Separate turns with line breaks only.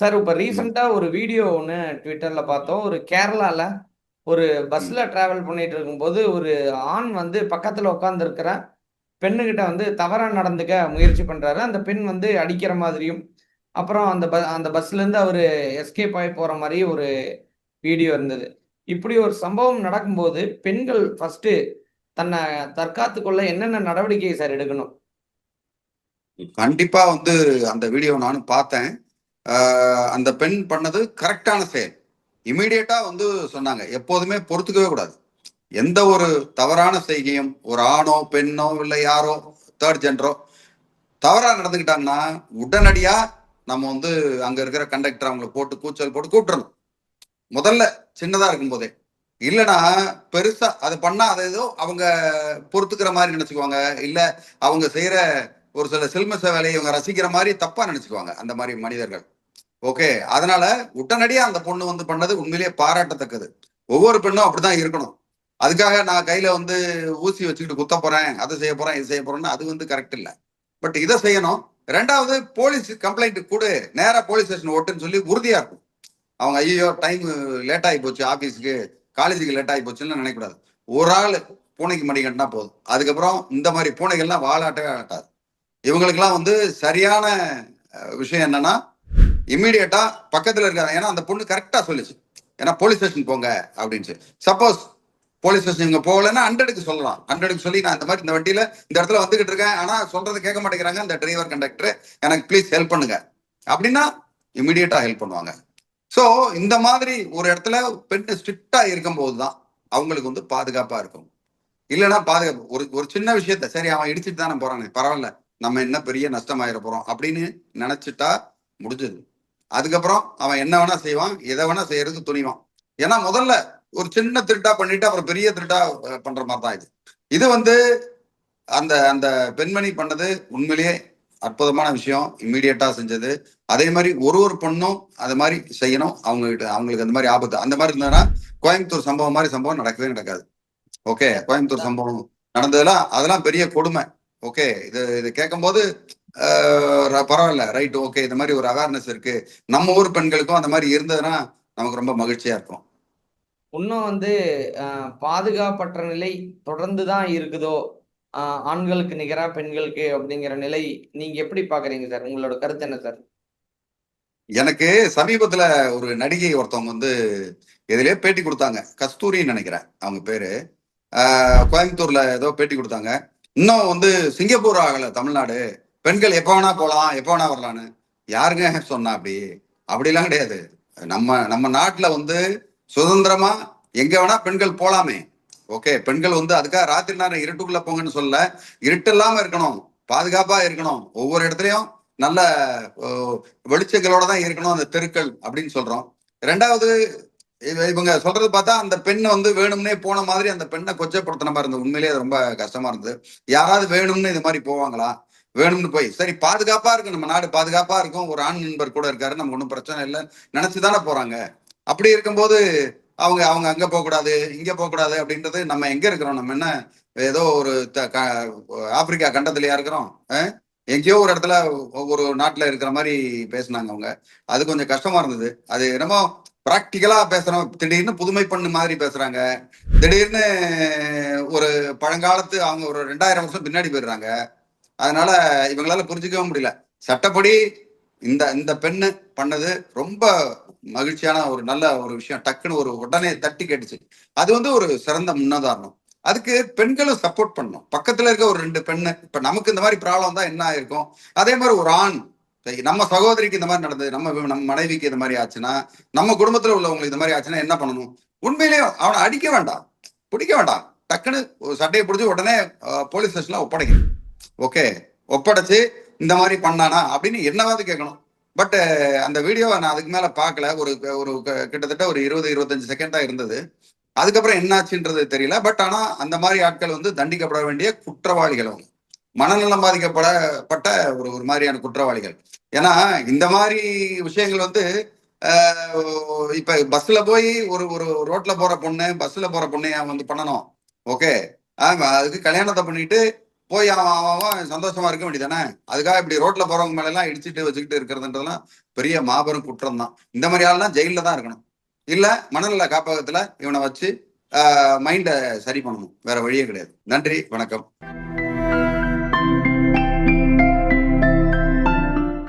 Sir இப்ப
ம்,
ரீசெண்டா ஒரு வீடியோ ஒண்ணு ட்விட்டர்ல பார்த்தோம். ஒரு கேரளால ஒரு
ம்.
பஸ்ல டிராவல் பண்ணிட்டு இருக்கும்போது, ஒரு ஆண் வந்து பக்கத்துல உட்கார்ந்திருக்கிற பெண்ணுகிட்ட வந்து தவறா நடந்துக்க முயற்சி பண்றாரு. அந்த பெண் வந்து அடிக்கிற மாதிரியும், அப்புறம் அந்த பஸ்லருந்து அவரு எஸ்கேப் ஆயி போற மாரியும் ஒரு வீடியோ இருந்தது. இப்படி ஒரு சம்பவம் நடக்கும்போது, பெண்கள் ஃபர்ஸ்ட்டு தன்ன தற்காத்துக் கொள்ள என்னென்ன நடவடிக்கை சார் எடுக்கணும்?
கண்டிப்பா வந்து அந்த வீடியோ நானும் பார்த்தேன். ஆ, அந்த பெண் பண்ணது கரெக்டான செயல். இம்மீடியட்டா வந்து சொன்னாங்க. எப்போதுமே பொறுத்துக்கவே கூடாது. எந்த ஒரு தவறான செய்கையும் ஒரு ஆணோ, பெண்ணோ இல்ல யாரோ தேர்ட் ஜெண்டரோ தவறா நடந்துக்கிட்டாங்கன்னா, உடனடியா நம்ம வந்து அங்க இருக்கிற கண்டக்டர் அவங்கள போட்டு கூச்சல் போட்டு கூப்பிட்டுறணும். முதல்ல சின்னதா இருக்கும்போதே. இல்லன்னா பெருசா அது பண்ணா அது ஏதோ அவங்க பொறுத்துக்கிற மாரி நெனச்சுக்குவாங்க. இல்ல அவங்க செய்ற ஒரு சில சில்மிஷ வேலைய இவங்க ரசிக்கிற மாரி தப்பா நெனச்சுக்குவாங்க. அந்த மாரி மனிதர்கள். ஓகே. அதனால உடனடியா அந்த பொண்ணு வந்து பண்ணது உண்மையிலேயே பாராட்டத்தக்கது. ஒவ்வொரு பெண்ணும் அப்படிதான் இருக்கணும். அதுக்காக நான் கையில வந்து ஊசி வச்சுக்கிட்டு குத்த போறேன், அதை செய்ய போறேன், இது செய்ய போறேன்னு அது வந்து கரெக்ட் இல்ல. பட் இதை செய்யணும். ரெண்டாவது போலீஸ் கம்ப்ளைண்ட் கொடு, நேரா போலீஸ் ஸ்டேஷன் ஓட்டுன்னு சொல்லி உறுதியா இருக்கும். அவங்க ஐயோ டைம் லேட் ஆகி போச்சு ஆபீஸ்க்கு, காலேஜுக்கு லேட் ஆகி போச்சுன்னு நினைக்கக்கூடாது. ஒரு ஆள் பூனைக்கு மணி கட்டினா போதும். அதுக்கப்புறம் இந்த மாதிரி பூனைகள்லாம் வாழாட்டவே ஆட்டாது. இவங்களுக்கெல்லாம் வந்து சரியான விஷயம் என்னன்னா, இம்மீடியட்டா பக்கத்துல இருக்காங்க. ஏன்னா அந்த பொண்ணு கரெக்டா சொல்லுச்சு, ஏன்னா போலீஸ் ஸ்டேஷன் போங்க அப்படின்னு. சப்போஸ் போலீஸ் ஸ்டேஷன் இவங்க போகலன்னா 100க்கு சொல்லலாம். 100க்கு சொல்லி நான் இந்த மாதிரி இந்த வண்டியில இந்த இடத்துல வந்துகிட்டு இருக்கேன், ஆனா சொல்றது கேட்க மாட்டேங்கிறாங்க இந்த டிரைவர் கண்டக்டர், எனக்கு ப்ளீஸ் ஹெல்ப் பண்ணுங்க அப்படின்னா இமிடியேட்டா ஹெல்ப் பண்ணுவாங்க. சோ இந்த மாதிரி ஒரு இடத்துல பெண் ஸ்ட்ரிக்டா இருக்கும் போதுதான் அவங்களுக்கு வந்து பாதுகாப்பா இருக்கும். இல்லைன்னா பாதுகாப்பு ஒரு ஒரு சின்ன விஷயத்த சரி அவன் இடிச்சிட்டு தானே போறானே பரவாயில்ல, நம்ம என்ன பெரிய நஷ்டமாயிர போறோம் அப்படின்னு நினைச்சிட்டா முடிஞ்சது. அதுக்கப்புறம் அவன் என்ன வேணா செய்வான், எதை வேணா செய்யறதுக்கு துணிவான். ஏன்னா முதல்ல ஒரு சின்ன திருட்டா பண்ணிட்டு அப்புறம் பெரிய திருட்டா பண்ற மாதிரி தான் இது. இது வந்து அந்த அந்த பெண்மணி பண்ணது உண்மையிலேயே அற்புதமான விஷயம். இம்மீடியட்டா செஞ்சது. அதே மாதிரி ஒரு ஒரு பொண்ணும் அது மாதிரி செய்யணும். அவங்க கிட்ட அவங்களுக்கு அந்த மாதிரி ஆபத்து அந்த மாதிரி இருந்ததுன்னா கோயம்புத்தூர் சம்பவம் மாதிரி சம்பவம் நடக்கவே நடக்காது. ஓகே. கோயம்புத்தூர் சம்பவம் நடந்ததெல்லாம் அதெல்லாம் பெரிய கொடுமை. ஓகே. இது இது கேட்கும் போது பரவாயில்ல ரைட் ஓகே, இந்த மாதிரி ஒரு அவேர்னஸ் இருக்கு, நம்ம ஊர் பெண்களுக்கும் அந்த மாதிரி இருந்ததுன்னா நமக்கு ரொம்ப மகிழ்ச்சியா இருக்கும்.
இன்னும் வந்து அ பாதுகாப்பற்ற நிலை தொடர்ந்து தான் இருக்குதோ, அ ஆண்களுக்கு நிகரா பெண்களுக்கு அப்படிங்கிற நிலை நீங்க எப்படி பார்க்குறீங்க சார்? உங்களோட கருத்து என்ன சார்?
எனக்கு சமீபத்துல ஒரு நடிகை ஒருத்தவங்க வந்து எதுலயோ பேட்டி கொடுத்தாங்க, கஸ்தூரின்னு நினைக்கிறேன் அவங்க பேரு. கோயம்புத்தூர்ல ஏதோ பேட்டி கொடுத்தாங்க. இன்னும் வந்து சிங்கப்பூர் ஆகல தமிழ்நாடு, பெண்கள் எப்ப வேணா போலாம் எப்ப வேணா வரலான்னு. யாருங்க சொன்னா அப்படி? அப்படிலாம் கிடையாது. நம்ம நம்ம நாட்டுல வந்து சுதந்திரமா எங்க வேணா பெண்கள் போலாமே. ஓகே. பெண்கள் வந்து அதுக்காக ராத்திரி நேரம் இருட்டுக்குள்ள போங்கன்னு சொல்ல. இருட்டு இல்லாம இருக்கணும், பாதுகாப்பா இருக்கணும், ஒவ்வொரு இடத்துலயும் நல்ல ஓ, வெளிச்சங்களோட தான் இருக்கணும் அந்த தெருக்கள் அப்படின்னு சொல்றோம். ரெண்டாவது, இவங்க சொல்றது பார்த்தா அந்த பெண்ணை வந்து வேணும்னே போன மாதிரி அந்த பெண்ணை கொச்சைப்படுத்தின மாதிரி இருந்தது. உண்மையிலேயே அது ரொம்ப கஷ்டமா இருந்தது. யாராவது வேணும்னு இது மாதிரி போவாங்களா? வேணும்னு போய் சரி பாதுகாப்பா இருக்கு, நம்ம நாடு பாதுகாப்பா இருக்கும், ஒரு ஆண் நண்பர் கூட இருக்காரு, நமக்கு ஒன்றும் பிரச்சனை இல்லை நினைச்சுதானே போறாங்க. அப்படி இருக்கும்போது அவங்க அவங்க அங்க போக கூடாது இங்க போக கூடாது அப்படின்றது, நம்ம எங்க இருக்கிறோம்? நம்ம என்ன ஏதோ ஒரு ஆப்பிரிக்கா கண்டத்திலயா இருக்கிறோம்? எங்கேயோ ஒரு இடத்துல ஒரு நாட்டுல இருக்கிற மாதிரி பேசினாங்க அவங்க. அது கொஞ்சம் கஷ்டமா இருந்தது. அது என்னமோ பிராக்டிக்கலா பேசுறோம், திடீர்னு புதுமை பண்ணு மாதிரி பேசுறாங்க. திடீர்னு ஒரு பழங்காலத்து அவங்க ஒரு 2000 வருஷம் பின்னாடி போயிடுறாங்க. அதனால இவங்களால புரிஞ்சுக்கவும் முடியல. சட்டப்படி இந்த இந்த பெண்ணு பண்ணது ரொம்ப மகிழ்ச்சியான ஒரு நல்ல ஒரு விஷயம். டக்குன்னு ஒரு உடனே தட்டி கேட்டுச்சு. அது வந்து ஒரு சிறந்த முன்னுதாரணம். அதுக்கு பெண்களும் சப்போர்ட் பண்ணணும். பக்கத்துல இருக்க ஒரு 2 பெண்ணு, இப்ப நமக்கு இந்த மாதிரி ப்ராப்ளம் தான் என்ன ஆயிருக்கும், அதே மாதிரி ஒரு ஆண் நம்ம சகோதரிக்கு இந்த மாதிரி நடந்தது, நம்ம மனைவிக்கு இந்த மாதிரி ஆச்சுன்னா, நம்ம குடும்பத்துல உள்ளவங்களுக்கு இந்த மாதிரி ஆச்சுன்னா என்ன பண்ணணும்? உண்மையிலேயே அவனை அடிக்க வேண்டாம், பிடிக்க வேண்டாம். டக்குன்னு ஒரு சட்டையை பிடிச்சி உடனே போலீஸ் ஸ்டேஷன்ல ஒப்படைக்கணும். ஓகே. ஒப்படைச்சு இந்த மாதிரி பண்ணானா அப்படின்னு என்னவாவது கேட்கணும். பட் அந்த வீடியோவை நான் அதுக்கு மேல பார்க்கல. ஒரு ஒரு கிட்டத்தட்ட ஒரு 20-25 செகண்ட் தான் இருந்தது. அதுக்கப்புறம் என்னாச்சுன்றது தெரியல. பட் ஆனா அந்த மாதிரி ஆட்கள் வந்து தண்டிக்கப்பட வேண்டிய குற்றவாளிகள் அவங்க. மனநலம் பாதிக்கப்படப்பட்ட ஒரு ஒரு மாதிரியான குற்றவாளிகள். ஏன்னா இந்த மாதிரி விஷயங்கள் வந்து இப்ப பஸ்ல போய் ஒரு ஒரு ரோட்ல போற பொண்ணு பஸ்ல போற பொண்ணு ஏன் வந்து பண்ணணும்? ஓகே. ஆமா, அதுக்கு கல்யாணத்தை பண்ணிட்டு போய் அவன் சந்தோஷமா இருக்க வேண்டியதானே. அதுக்காக இப்படி ரோட்ல போறவங்க மேல எல்லாம் இடிச்சுட்டு வச்சுக்கிட்டு இருக்கிறதுன்றதுலாம் பெரிய மாபெரும் குற்றம் தான். இந்த மாதிரி ஆள்லாம் ஜெயில தான் இருக்கணும், இல்ல மனநல காப்பகத்துல இவனை வச்சு மைண்டை சரி பண்ணணும். வேற வழியே கிடையாது. நன்றி, வணக்கம்.